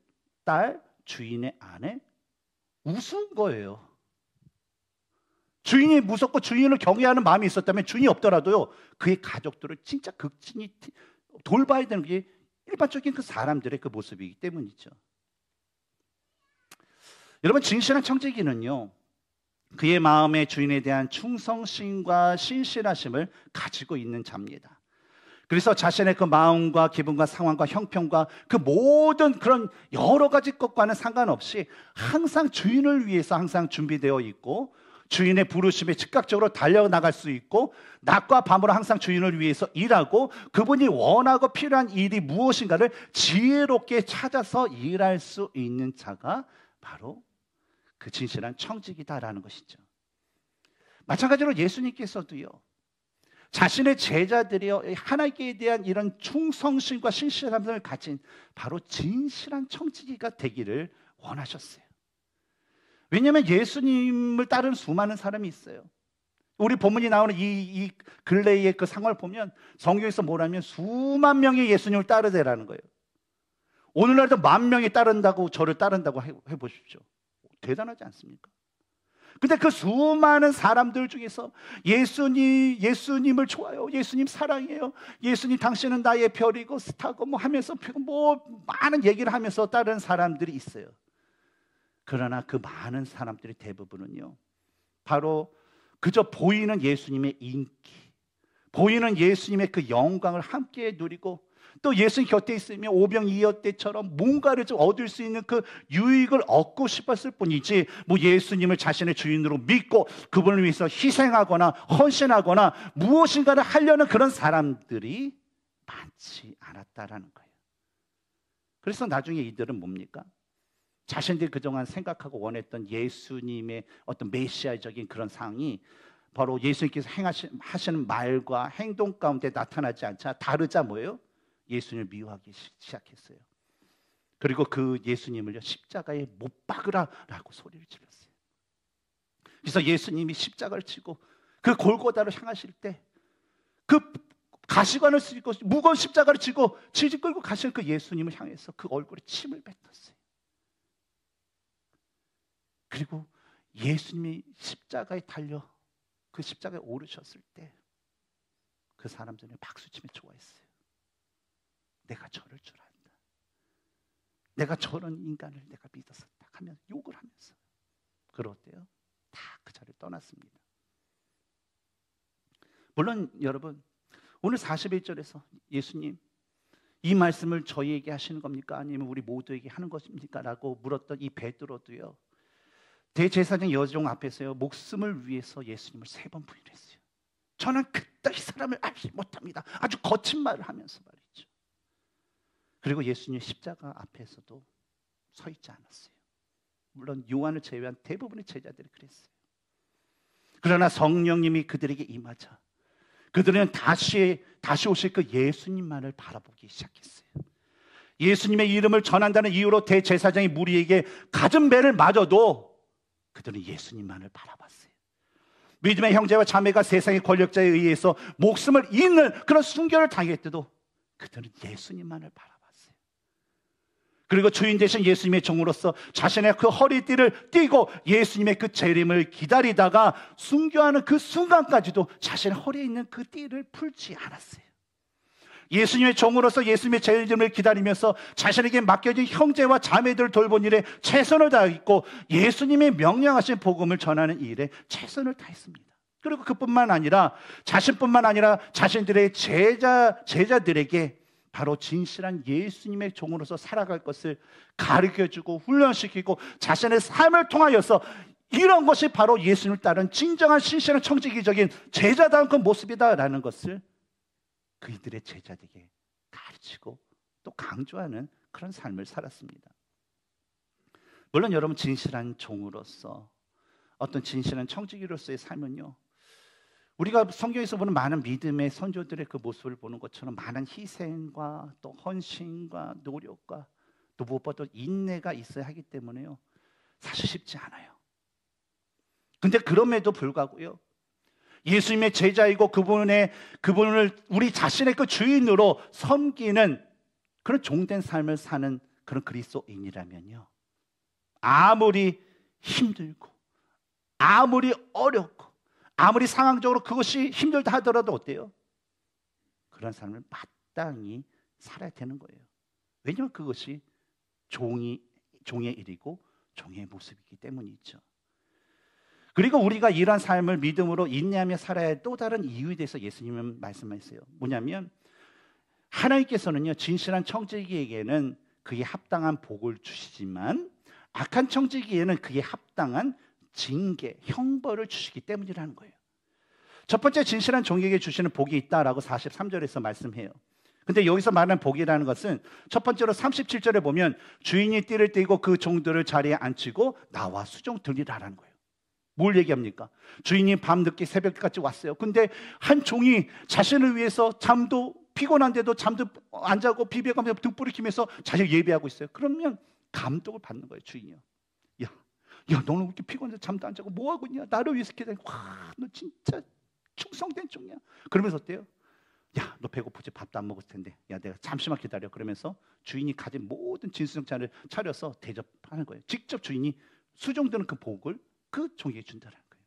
딸, 주인의 아내 우스운 거예요. 주인이 무섭고 주인을 경외하는 마음이 있었다면 주인이 없더라도요, 그의 가족들을 진짜 극진히 돌봐야 되는 게 일반적인 그 사람들의 그 모습이기 때문이죠. 여러분, 진실한 청지기는요, 그의 마음의 주인에 대한 충성심과 신실하심을 가지고 있는 자입니다. 그래서 자신의 그 마음과 기분과 상황과 형편과 그 모든 그런 여러 가지 것과는 상관없이 항상 주인을 위해서 항상 준비되어 있고 주인의 부르심에 즉각적으로 달려나갈 수 있고 낮과 밤으로 항상 주인을 위해서 일하고 그분이 원하고 필요한 일이 무엇인가를 지혜롭게 찾아서 일할 수 있는 자가 바로 그 진실한 청지기다라는 것이죠. 마찬가지로 예수님께서도요, 자신의 제자들이요, 하나님께 대한 이런 충성심과 신실함을 가진 바로 진실한 청지기가 되기를 원하셨어요. 왜냐하면 예수님을 따르는 수많은 사람이 있어요. 우리 본문이 나오는 이 근래의 그 상황을 보면 성경에서 뭐라면 수만 명이 예수님을 따르되라는 거예요. 오늘날도 10,000명이 따른다고 저를 따른다고 해보십시오. 대단하지 않습니까? 근데 그 수많은 사람들 중에서 예수님을 좋아해요. 예수님 사랑해요. 예수님 당신은 나의 별이고 스타고 뭐 하면서 뭐 많은 얘기를 하면서 따르는 사람들이 있어요. 그러나 그 많은 사람들이 대부분은요, 바로 그저 보이는 예수님의 인기, 보이는 예수님의 그 영광을 함께 누리고 또 예수님 곁에 있으면 오병이어 때처럼 뭔가를 좀 얻을 수 있는 그 유익을 얻고 싶었을 뿐이지 뭐 예수님을 자신의 주인으로 믿고 그분을 위해서 희생하거나 헌신하거나 무엇인가를 하려는 그런 사람들이 많지 않았다라는 거예요. 그래서 나중에 이들은 뭡니까? 자신들이 그동안 생각하고 원했던 예수님의 어떤 메시아적인 그런 상이 바로 예수님께서 하시는 말과 행동 가운데 나타나지 않자 다르자 뭐예요? 예수님을 미워하기 시작했어요. 그리고 그 예수님을 십자가에 못 박으라라고 소리를 질렀어요. 그래서 예수님이 십자가를 치고 그 골고다를 향하실 때 그 가시관을 쓰고 무거운 십자가를 지고 질질 끌고 가시는 그 예수님을 향해서 그 얼굴에 침을 뱉었어요. 그리고 예수님이 십자가에 달려 그 십자가에 오르셨을 때 그 사람들은 박수치며 좋아했어요. 내가 저럴 줄 안다. 내가 저런 인간을 내가 믿었었다 하면서 욕을 하면서 그러대요. 다 그 자리를 떠났습니다. 물론 여러분, 오늘 41절에서 예수님 이 말씀을 저희에게 하시는 겁니까? 아니면 우리 모두에게 하는 것입니까? 라고 물었던 이 베드로도요, 대제사장 여종 앞에서요, 목숨을 위해서 예수님을 3번 부인했어요. 저는 그따위 사람을 알지 못합니다. 아주 거친 말을 하면서 말이죠. 그리고 예수님 십자가 앞에서도 서 있지 않았어요. 물론 요한을 제외한 대부분의 제자들이 그랬어요. 그러나 성령님이 그들에게 임하자 그들은 다시 오실 그 예수님만을 바라보기 시작했어요. 예수님의 이름을 전한다는 이유로 대제사장이 무리에게 가진 배를 마저도 그들은 예수님만을 바라봤어요. 믿음의 형제와 자매가 세상의 권력자에 의해서 목숨을 잃는 그런 순교를 당했을 때도 그들은 예수님만을 바라봤어요. 그리고 주인 되신 예수님의 종으로서 자신의 그 허리띠를 띠고 예수님의 그 재림을 기다리다가 순교하는 그 순간까지도 자신의 허리에 있는 그 띠를 풀지 않았어요. 예수님의 종으로서 예수님의 재림을 기다리면서 자신에게 맡겨진 형제와 자매들을 돌본 일에 최선을 다했고 예수님의 명령하신 복음을 전하는 일에 최선을 다했습니다. 그리고 그뿐만 아니라 자신뿐만 아니라 자신들의 제자들에게 바로 진실한 예수님의 종으로서 살아갈 것을 가르쳐주고 훈련시키고 자신의 삶을 통하여서 이런 것이 바로 예수님을 따른 진정한 신실한 청지기적인 제자다운 그 모습이다라는 것을 그들의 제자들에게 가르치고 또 강조하는 그런 삶을 살았습니다. 물론 여러분 진실한 종으로서 어떤 진실한 청지기로서의 삶은요, 우리가 성경에서 보는 많은 믿음의 선조들의 그 모습을 보는 것처럼 많은 희생과 또 헌신과 노력과 또 무엇보다 인내가 있어야 하기 때문에요, 사실 쉽지 않아요. 근데 그럼에도 불구하고요, 예수님의 제자이고 그분을 우리 자신의 그 주인으로 섬기는 그런 종된 삶을 사는 그런 그리스도인이라면요, 아무리 힘들고 아무리 어렵고 아무리 상황적으로 그것이 힘들다 하더라도 어때요? 그런 삶을 마땅히 살아야 되는 거예요. 왜냐하면 그것이 종의 일이고 종의 모습이기 때문이죠. 그리고 우리가 이러한 삶을 믿음으로 인내하며 살아야 할 또 다른 이유에 대해서 예수님은 말씀하세요. 뭐냐면 하나님께서는요, 진실한 청지기에게는 그에 합당한 복을 주시지만 악한 청지기에는 그에 합당한 징계, 형벌을 주시기 때문이라는 거예요. 첫 번째, 진실한 종에게 주시는 복이 있다라고 43절에서 말씀해요. 근데 여기서 말하는 복이라는 것은 첫 번째로 37절에 보면 주인이 띠를 띠고 그 종들을 자리에 앉히고 나와 수종 들이라라는 거예요. 뭘 얘기합니까? 주인이 밤늦게 새벽까지 왔어요. 근데 한 종이 자신을 위해서 잠도 피곤한데도 잠도 안 자고 비벼가면서 등불을 켜면서 자신을 예배하고 있어요. 그러면 감독을 받는 거예요, 주인이요. 야, 너는 그렇게 피곤해서 잠도 안 자고 뭐 하고 있냐? 나를 위해서 기다리고, 와, 너 진짜 충성된 종이야. 그러면서 어때요? 야, 너 배고프지? 밥도 안 먹을 텐데. 야, 내가 잠시만 기다려. 그러면서 주인이 가진 모든 진수성찬을 차려서 대접하는 거예요. 직접 주인이 수종드는 그 복을 그 종에게 준다는 거예요.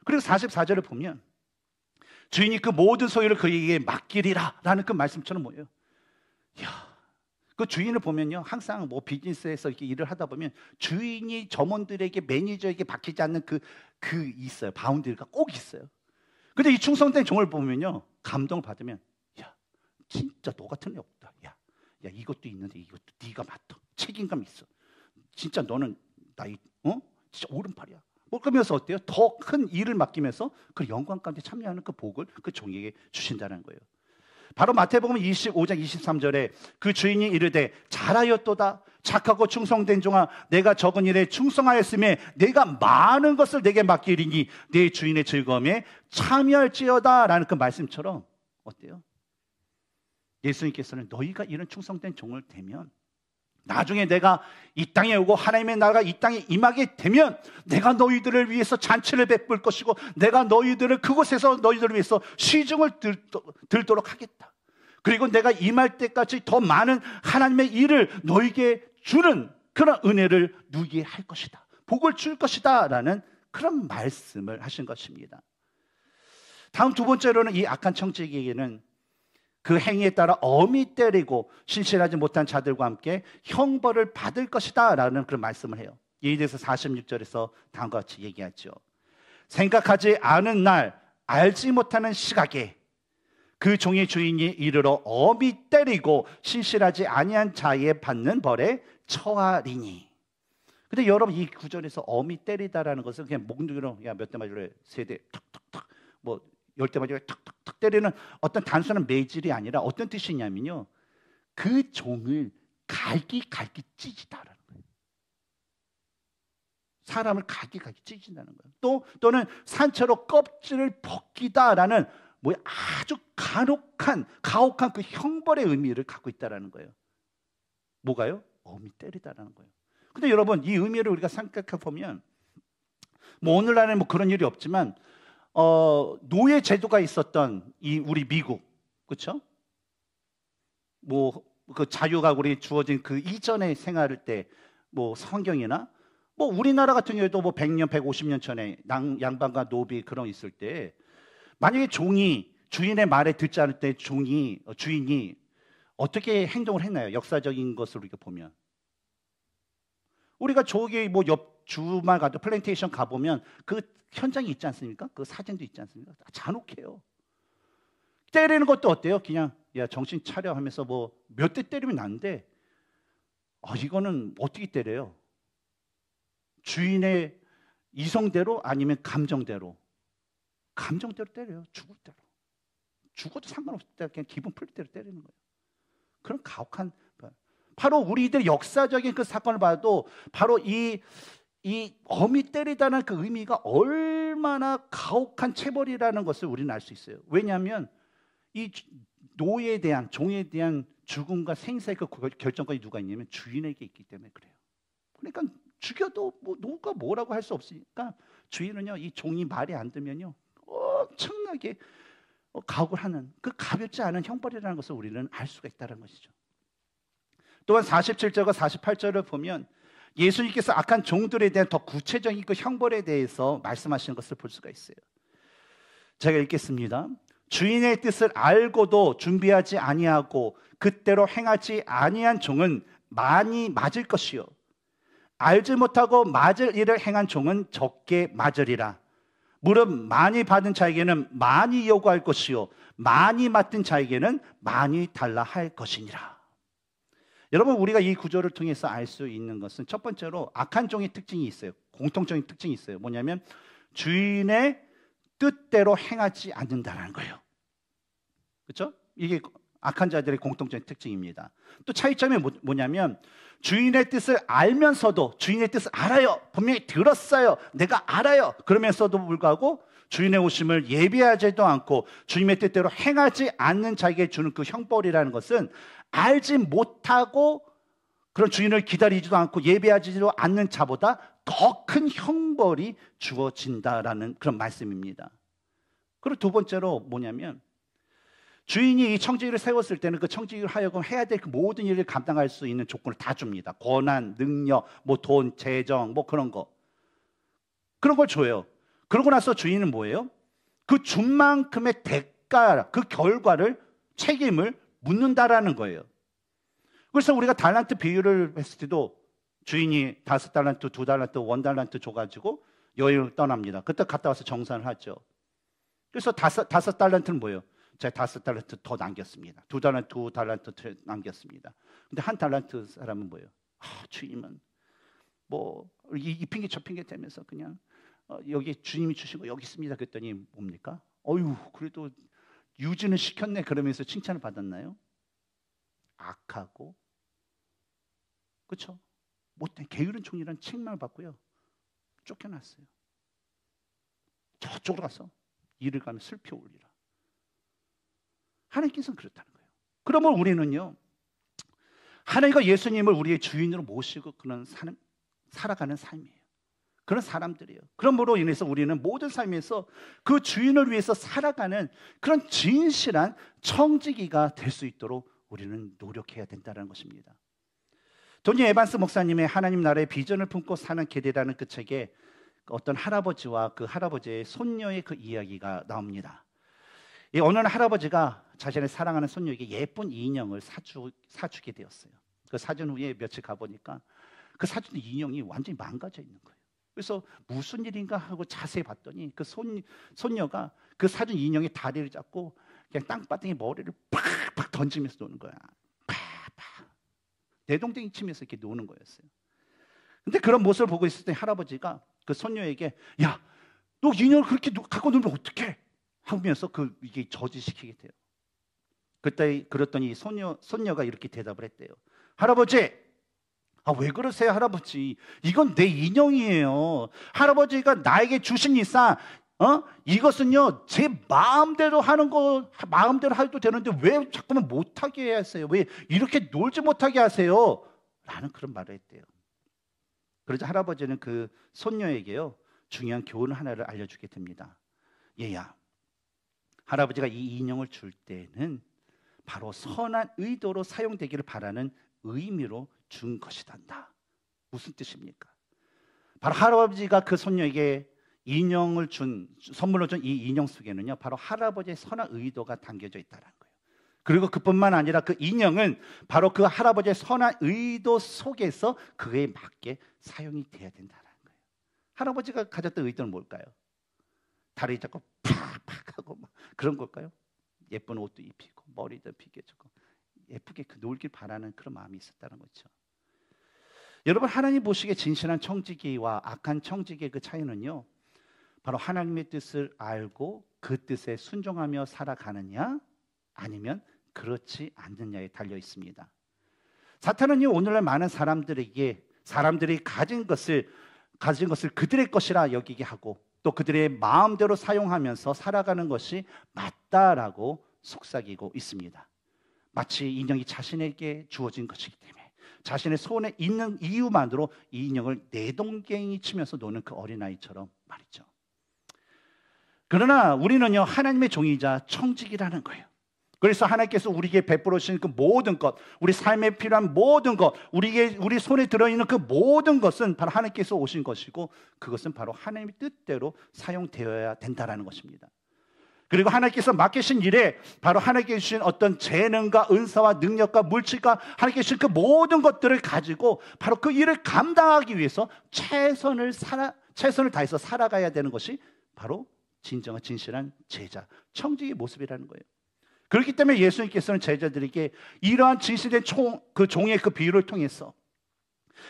그리고 44절을 보면 주인이 그 모든 소유를 그에게 맡기리라라는 그 말씀처럼 뭐예요? 야, 그 주인을 보면요, 항상 뭐 비즈니스에서 이렇게 일을 하다 보면 주인이 점원들에게 매니저에게 맡기지 않는 그 있어요. 바운드리가 꼭 있어요. 근데 이 충성된 종을 보면요, 감동을 받으면 야, 진짜 너 같은 애 없다. 야, 이것도 있는데 이것도 네가 맡아. 책임감 있어. 진짜 너는 진짜 오른팔이야. 뭐 그러면서 어때요? 더 큰 일을 맡기면서 그 영광 가운데 참여하는 그 복을 그 종에게 주신다는 거예요. 바로 마태복음 25장 23절에 그 주인이 이르되 잘하였도다 착하고 충성된 종아, 내가 적은 일에 충성하였으며 내가 많은 것을 내게 맡기리니 내 주인의 즐거움에 참여할지어다 라는 그 말씀처럼 어때요? 예수님께서는 너희가 이런 충성된 종을 되면 나중에 내가 이 땅에 오고 하나님의 나라가 이 땅에 임하게 되면 내가 너희들을 위해서 잔치를 베풀 것이고 내가 너희들을 그곳에서 너희들을 위해서 시중을 들도록 하겠다. 그리고 내가 임할 때까지 더 많은 하나님의 일을 너희에게 주는 그런 은혜를 누리게 할 것이다. 복을 줄 것이다 라는 그런 말씀을 하신 것입니다. 다음 두 번째로는 이 악한 청지기에게는 그 행위에 따라 엄히 때리고 신실하지 못한 자들과 함께 형벌을 받을 것이다 라는 그런 말씀을 해요. 이에 대해서 46절에서 다음과 같이 얘기하죠. 생각하지 않은 날 알지 못하는 시각에 그 종의 주인이 이르러 엄히 때리고 신실하지 아니한 자에 받는 벌에 처하리니. 근데 여러분 이 구절에서 엄히 때리다라는 것은 그냥 몽둥이로 야 몇 대 맞으래 세 대 탁탁탁 뭐 10대 맞으래 탁탁탁 때리는 어떤 단순한 매질이 아니라 어떤 뜻이냐면요, 그 종을 갈기 찢다라는 거예요. 사람을 가기가기 찢는다는 거예요. 또는 산채로 껍질을 벗기다라는 뭐 아주 가혹한 그 형벌의 의미를 갖고 있다라는 거예요. 뭐가요? 어미 때리다라는 거예요. 근데 여러분, 이 의미를 우리가 생각해 보면 뭐 오늘날에는 뭐 그런 일이 없지만 노예 제도가 있었던 이 우리 미국, 그렇죠? 뭐 그 자유가 우리 주어진 그 이전의 생활할 때 뭐 성경이나 뭐 우리나라 같은 경우에도 뭐 100년, 150년 전에 양반과 노비 그런 있을 때 만약에 종이 주인의 말에 듣지 않을 때 주인이 어떻게 행동을 했나요? 역사적인 것을 우리가 보면 우리가 저기 뭐 옆 주말 가도 플랜테이션 가보면 그 현장이 있지 않습니까? 그 사진도 있지 않습니까? 잔혹해요. 때리는 것도 어때요? 그냥 야 정신 차려 하면서 뭐 몇 대 때리면 나는데 이거는 어떻게 때려요? 주인의 이성대로 아니면 감정대로 때려요. 죽을 대로. 죽어도 상관없을 때 그냥 기분 풀릴 대로 때리는 거예요. 그런 가혹한, 바로 우리들 역사적인 그 사건을 봐도 바로 이 어미 때리다는 그 의미가 얼마나 가혹한 체벌이라는 것을 우리는 알 수 있어요. 왜냐하면 이 노예에 대한, 종에 대한 죽음과 생사의 그 결정권이 누가 있냐면 주인에게 있기 때문에 그래요. 그러니까 죽여도 뭐 누가 뭐라고 할 수 없으니까 주인은요, 이 종이 말이 안 들면요 엄청나게 가혹을 하는, 그 가볍지 않은 형벌이라는 것을 우리는 알 수가 있다는 것이죠. 또한 47절과 48절을 보면 예수님께서 악한 종들에 대한 더 구체적인 그 형벌에 대해서 말씀하시는 것을 볼 수가 있어요. 제가 읽겠습니다. 주인의 뜻을 알고도 준비하지 아니하고 그때로 행하지 아니한 종은 많이 맞을 것이요 알지 못하고 맞을 일을 행한 종은 적게 맞으리라. 무릇 많이 받은 자에게는 많이 요구할 것이요 많이 맡은 자에게는 많이 달라 할 것이니라. 여러분, 우리가 이 구조를 통해서 알 수 있는 것은 첫 번째로 악한 종의 특징이 있어요. 공통적인 특징이 있어요. 뭐냐면 주인의 뜻대로 행하지 않는다는 거예요. 그렇죠? 이게 악한 자들의 공통적인 특징입니다. 또 차이점이 뭐냐면 주인의 뜻을 알면서도, 주인의 뜻을 알아요, 분명히 들었어요, 내가 알아요, 그러면서도 불구하고 주인의 오심을 예비하지도 않고 주님의 뜻대로 행하지 않는 자에게 주는 그 형벌이라는 것은 알지 못하고 그런 주인을 기다리지도 않고 예배하지도 않는 자보다 더 큰 형벌이 주어진다라는 그런 말씀입니다. 그리고 두 번째로 뭐냐면 주인이 이 청지기를 세웠을 때는 그 청지기를 하여금 해야 될 그 모든 일을 감당할 수 있는 조건을 다 줍니다. 권한, 능력, 뭐 돈, 재정, 뭐 그런 거, 그런 걸 줘요. 그러고 나서 주인은 뭐예요? 그 준 만큼의 대가, 그 결과를, 책임을 묻는다라는 거예요. 그래서 우리가 달란트 비유를 했을 때도 주인이 5달란트, 2달란트, 1달란트 줘가지고 여행을 떠납니다. 그때 갔다 와서 정산을 하죠. 그래서 5달란트는 뭐예요? 제가 5달란트 더 남겼습니다. 2달란트 남겼습니다. 근데 1달란트 사람은 뭐예요? 주인은 뭐 이 핑계 저 핑계 대면서 그냥 여기 주님이 주신 거 여기 있습니다. 그랬더니 뭡니까? 그래도 유지는 시켰네 그러면서 칭찬을 받았나요? 악하고, 그렇죠? 못된 게으른 종이라는 책망을 받고요, 쫓겨났어요. 저쪽으로 가서 이를 가면 슬피 올리라. 하나님께서는 그렇다는 거예요. 그러면 우리는요, 하나님과 예수님을 우리의 주인으로 모시고 그런 살아가는 삶이에요. 그런 사람들이에요. 그러므로 인해서 우리는 모든 삶에서 그 주인을 위해서 살아가는 그런 진실한 청지기가 될 수 있도록 우리는 노력해야 된다는 것입니다. 토니 에반스 목사님의 하나님 나라의 비전을 품고 사는 길이라는 그 책에 어떤 할아버지와 그 할아버지의 손녀의 그 이야기가 나옵니다. 어느 할아버지가 자신의 사랑하는 손녀에게 예쁜 인형을 사주게 되었어요. 그 사준 후에 며칠 가보니까 그 사준 인형이 완전히 망가져 있는 거예요. 그래서 무슨 일인가 하고 자세히 봤더니 그 손녀가 그 사준 인형의 다리를 잡고 그냥 땅바닥에 머리를 팍팍 던지면서 노는 거야. 팍팍 내동댕이 치면서 이렇게 노는 거였어요. 근데 그런 모습을 보고 있을 때 할아버지가 그 손녀에게 야, 너 인형을 그렇게 갖고 놀면 어떡해? 하면서 이게 저지시키게 돼요. 그랬더니 손녀가 이렇게 대답을 했대요. 할아버지, 아, 왜 그러세요, 할아버지? 이건 내 인형이에요. 할아버지가 나에게 주신 이상, 이것은요, 제 마음대로 마음대로 해도 되는데 왜 자꾸만 못하게 하세요? 왜 이렇게 놀지 못하게 하세요? 라는 그런 말을 했대요. 그러자 할아버지는 그 손녀에게요, 중요한 교훈 하나를 알려주게 됩니다. 얘야, 할아버지가 이 인형을 줄 때는 바로 선한 의도로 사용되기를 바라는 의미로 준 것이단다. 무슨 뜻입니까? 바로 할아버지가 그 손녀에게 선물로 준 이 인형 속에는요, 바로 할아버지의 선한 의도가 담겨져 있다는 거예요. 그리고 그뿐만 아니라 그 인형은 바로 그 할아버지의 선한 의도 속에서 그에 맞게 사용이 돼야 된다는 거예요. 할아버지가 가졌던 의도는 뭘까요? 다리 잡고 팍팍 하고 막 그런 걸까요? 예쁜 옷도 입히고 머리도 빗겨주고 예쁘게 놀길 바라는 그런 마음이 있었다는 거죠. 여러분, 하나님 보시기에 진실한 청지기와 악한 청지기의 그 차이는요, 바로 하나님의 뜻을 알고 그 뜻에 순종하며 살아가느냐 아니면 그렇지 않느냐에 달려 있습니다. 사탄은요, 오늘날 많은 사람들이 가진 것을 그들의 것이라 여기게 하고 또 그들의 마음대로 사용하면서 살아가는 것이 맞다라고 속삭이고 있습니다. 마치 인형이 자신에게 주어진 것이기 때문에 자신의 손에 있는 이유만으로 이 인형을 내동댕이 치면서 노는 그 어린아이처럼 말이죠. 그러나 우리는요, 하나님의 종이자 청지기라는 거예요. 그래서 하나님께서 우리에게 베풀어 주신 그 모든 것, 우리 삶에 필요한 모든 것, 우리 손에 들어있는 그 모든 것은 바로 하나님께서 오신 것이고 그것은 바로 하나님의 뜻대로 사용되어야 된다는 것입니다. 그리고 하나님께서 맡기신 일에 바로 하나님께서 주신 어떤 재능과 은사와 능력과 물질과 하나님께서 주신 그 모든 것들을 가지고 바로 그 일을 감당하기 위해서 최선을 다해서 살아가야 되는 것이 바로 진정한 진실한 제자, 청지기의 모습이라는 거예요. 그렇기 때문에 예수님께서는 제자들에게 이러한 진실된 종의 그 비유를 통해서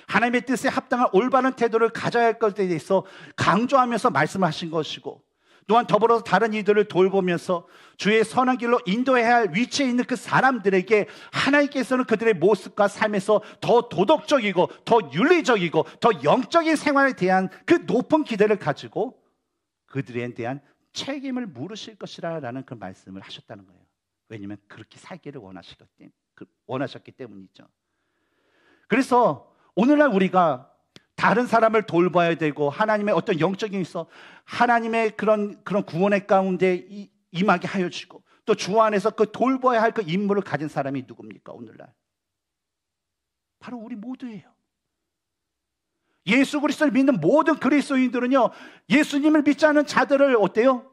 하나님의 뜻에 합당한 올바른 태도를 가져야 할 것에 대해서 강조하면서 말씀하신 것이고, 또한 더불어서 다른 이들을 돌보면서 주의 선한 길로 인도해야 할 위치에 있는 그 사람들에게 하나님께서는 그들의 모습과 삶에서 더 도덕적이고 더 윤리적이고 더 영적인 생활에 대한 그 높은 기대를 가지고 그들에 대한 책임을 물으실 것이라는 그 말씀을 하셨다는 거예요. 왜냐하면 그렇게 살기를 원하셨기 때문이죠. 그래서 오늘날 우리가 다른 사람을 돌봐야 되고 하나님의 어떤 영적인 하나님의 그런 구원의 가운데 임하게 하여 주시고 또 주 안에서 그 돌봐야 할 그 임무를 가진 사람이 누굽니까? 오늘날 바로 우리 모두예요. 예수 그리스도를 믿는 모든 그리스도인들은요, 예수님을 믿지 않은 자들을 어때요?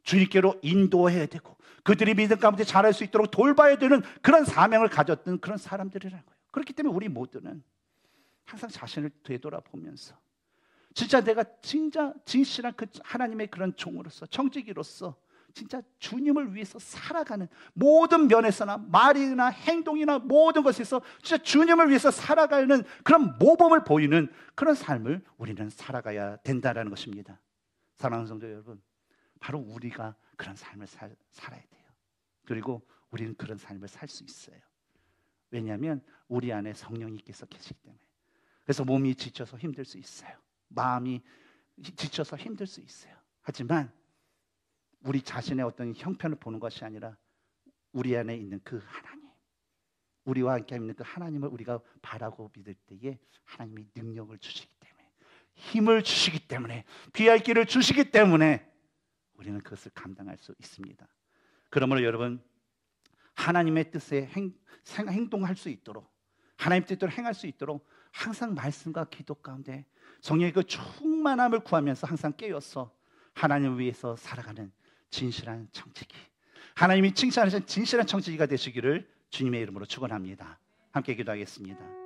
주님께로 인도해야 되고 그들이 믿음 가운데 자랄 수 있도록 돌봐야 되는 그런 사명을 가졌던 그런 사람들이라는 거예요. 그렇기 때문에 우리 모두는 항상 자신을 되돌아보면서 진짜 내가 진실한 그 하나님의 그런 종으로서 청지기로서 진짜 주님을 위해서 살아가는 모든 면에서나 말이나 행동이나 모든 것에서 진짜 주님을 위해서 살아가는 그런 모범을 보이는 그런 삶을 우리는 살아가야 된다는 것입니다. 사랑하는 성도 여러분, 바로 우리가 그런 삶을 살아야 돼요. 그리고 우리는 그런 삶을 살 수 있어요. 왜냐하면 우리 안에 성령님께서 계시기 때문에. 그래서 몸이 지쳐서 힘들 수 있어요. 마음이 지쳐서 힘들 수 있어요. 하지만 우리 자신의 어떤 형편을 보는 것이 아니라 우리 안에 있는 그 하나님, 우리와 함께 있는 그 하나님을 우리가 바라고 믿을 때에 하나님이 능력을 주시기 때문에, 힘을 주시기 때문에, 피할 길을 주시기 때문에 우리는 그것을 감당할 수 있습니다. 그러므로 여러분, 하나님의 뜻에 행동할 수 있도록, 하나님의 뜻대로 행할 수 있도록 항상 말씀과 기도 가운데 성령의 그 충만함을 구하면서 항상 깨어서 하나님을 위해서 살아가는 진실한 청지기, 하나님이 칭찬하신 진실한 청지기가 되시기를 주님의 이름으로 축원합니다. 함께 기도하겠습니다.